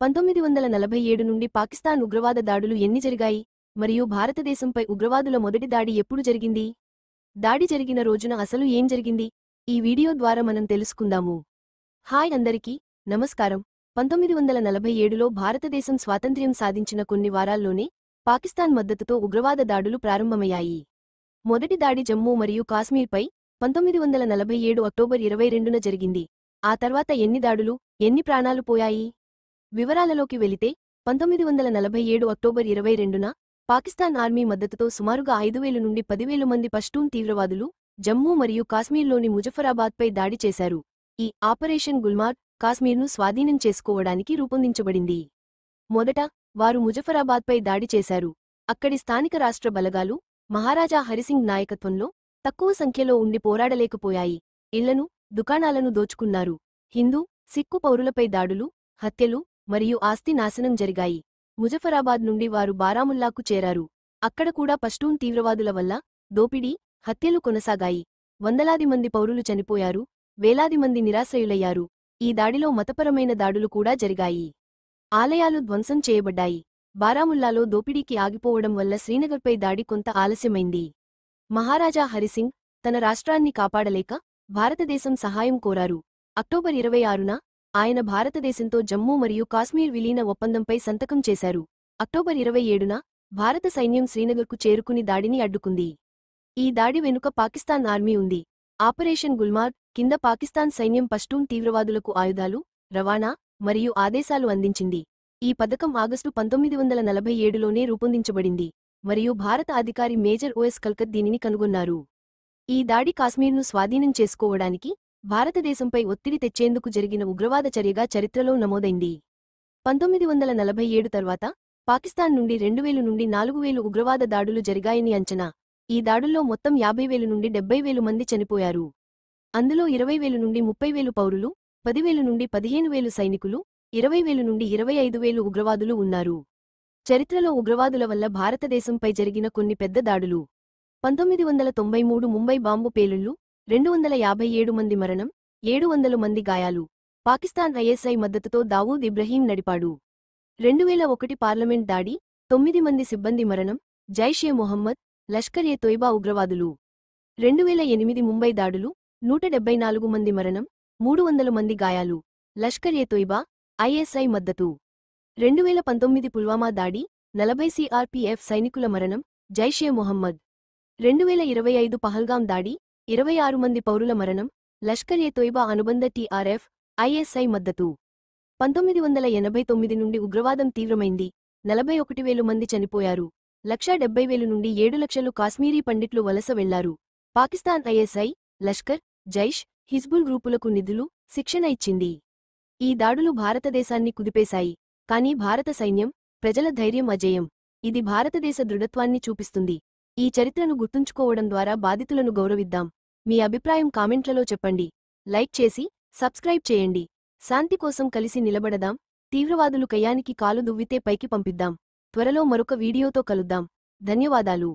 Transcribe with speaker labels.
Speaker 1: 1947 నుండి పాకిస్తాన్ ఉగ్రవాద దాడులు ఎన్ని జరిగాయి మరియు భారతదేశంపై ఉగ్రవాదుల మొదటి దాడి ఎప్పుడు జరిగింది? దాడి జరిగిన రోజున అసలు ఏం జరిగింది? ఈ వీడియో ద్వారా మనం తెలుసుకుందాము. హాయ్ అందరికీ, నమస్కారం. 1947లో భారతదేశం స్వాతంత్ర్యం సాధించిన కొన్ని వారాల్లోనే పాకిస్తాన్ మద్దతుతో ఉగ్రవాద దాడులు ప్రారంభమయ్యాయి. మొదటి దాడి జమ్మూ మరియు కాశ్మీర్పై 1947 అక్టోబర్ 22న జరిగింది. ఆ తర్వాత ఎన్ని దాడులు, ఎన్ని ప్రాణాలు పోయాయి? వివరాలలోకి వెళితే 1947 అక్టోబర్ 22న పాకిస్తాన్ ఆర్మీ మద్దతుతో సుమారుగా 5,000 నుండి 10,000 మంది పష్తూన్ తీవ్రవాదులు జమ్మూ మరియు కాశ్మీర్లోని ముజఫరాబాద్పై దాడి చేశారు. ఈ ఆపరేషన్ గుల్మార్గ్ కాశ్మీర్ను స్వాధీనం చేసుకోవడానికి రూపొందించబడింది. మొదట వారు ముజఫరాబాద్పై దాడి చేశారు. అక్కడి స్థానిక రాష్ట్ర బలగాలు మహారాజా హరిసింగ్ నాయకత్వంలో తక్కువ సంఖ్యలో ఉండి పోరాడలేకపోయాయి. ఇళ్లను, దుకాణాలను దోచుకున్నారు. హిందూ, సిక్కు పౌరులపై దాడులు, హత్యలు మరియు ఆస్తి నాశనం జరిగాయి. ముజఫరాబాద్ నుండి వారు బారాముల్లాకు చేరారు. అక్కడ కూడా పష్తూన్ తీవ్రవాదుల వల్ల దోపిడీ, హత్యలు కొనసాగాయి. వందలాది మంది పౌరులు చనిపోయారు, వేలాది మంది నిరాశ్రయులయ్యారు. ఈ దాడిలో మతపరమైన దాడులు కూడా జరిగాయి. ఆలయాలు ధ్వంసం చేయబడ్డాయి. బారాముల్లాలో దోపిడీకి ఆగిపోవడం వల్ల శ్రీనగర్పై దాడి కొంత ఆలస్యమైంది. మహారాజా హరిసింగ్ తన రాష్ట్రాన్ని కాపాడలేక భారతదేశం సహాయం కోరారు. అక్టోబర్ 26న ఆయన భారతదేశంతో జమ్మూ మరియు కాశ్మీర్ విలీన ఒప్పందంపై సంతకం చేశారు. అక్టోబర్ 27న భారత సైన్యం శ్రీనగర్కు చేరుకుని దాడిని అడ్డుకుంది. ఈ దాడి వెనుక పాకిస్తాన్ ఆర్మీ ఉంది. ఆపరేషన్ గుల్మార్గ్ కింద పాకిస్తాన్ సైన్యం పష్తూన్ తీవ్రవాదులకు ఆయుధాలు, రవాణా మరియు ఆదేశాలు అందించింది. ఈ పథకం ఆగస్టు 1947లోనే రూపొందించబడింది మరియు భారత అధికారి మేజర్ ఓఎస్ కల్కత్ దీనిని కనుగొన్నారు. ఈ దాడి కాశ్మీర్ను స్వాధీనం చేసుకోవడానికి భారతదేశంపై ఒత్తిడి తెచ్చేందుకు జరిగిన ఉగ్రవాద చర్యగా చరిత్రలో నమోదైంది. 1947 తర్వాత పాకిస్తాన్ నుండి 2,000 నుండి 4,000 ఉగ్రవాద దాడులు జరిగాయని అంచనా. ఈ దాడుల్లో మొత్తం 50,000 నుండి 70,000 మంది చనిపోయారు. అందులో 20,000 నుండి 30,000 పౌరులు, 10,000 నుండి 15,000 సైనికులు, 20,000 నుండి 25,000 ఉగ్రవాదులు ఉన్నారు. చరిత్రలో ఉగ్రవాదుల వల్ల భారతదేశంపై జరిగిన కొన్ని పెద్ద దాడులు. 1993 ముంబై బాంబు పేలుళ్లు, 257 మంది మరణం, 700 మంది గాయాలు. పాకిస్తాన్ ఐఎస్ఐ మద్దతుతో దావూద్ ఇబ్రహీం నడిపాడు. 2001 పార్లమెంట్ దాడి, 9 మంది సిబ్బంది మరణం, జైషే మొహమ్మద్, లష్కర్ ఎ తోయిబా ఉగ్రవాదులు. 2008 ముంబై దాడులు, 174 మంది మరణం, 300 మంది గాయాలు. లష్కర్ ఎ తోయిబా, ఐఎస్ఐ మద్దతు. 2019 పుల్వామా దాడి, 40 సిఆర్పీఎఫ్ సైనికుల మరణం, జైషే మొహమ్మద్. 2025 పహల్గాం దాడి, 26 మంది పౌరుల మరణం, లష్కర్ ఎ తోయిబా అనుబంధ టీఆర్ఎఫ్, ఐఎస్ఐ మద్దతు. 1989 నుండి ఉగ్రవాదం తీవ్రమైంది. 41,000 మంది చనిపోయారు. 1,70,000 నుండి 7,00,000 కాశ్మీరీ పండిట్లు వలస వెళ్లారు. పాకిస్తాన్ ఐఎస్ఐ, లష్కర్, జైష్, హిజ్బుల్ గ్రూపులకు నిధులు, శిక్షణ ఇచ్చింది. ఈ దాడులు భారతదేశాన్ని కుదిపేశాయి. కానీ భారత సైన్యం, ప్రజల ధైర్యం అజేయం. ఇది భారతదేశ దృఢత్వాన్ని చూపిస్తుంది. ఈ చరిత్రను గుర్తుంచుకోవడం ద్వారా బాధితులను గౌరవిద్దాం. మీ అభిప్రాయం కామెంట్లలో చెప్పండి. లైక్ చేసి, సబ్స్క్రైబ్ చేయండి. శాంతి కోసం కలిసి నిలబడదాం. తీవ్రవాదులు కయ్యానికి కాలు దువ్వితే పైకి పంపిద్దాం. త్వరలో మరొక వీడియోతో కలుద్దాం. ధన్యవాదాలు.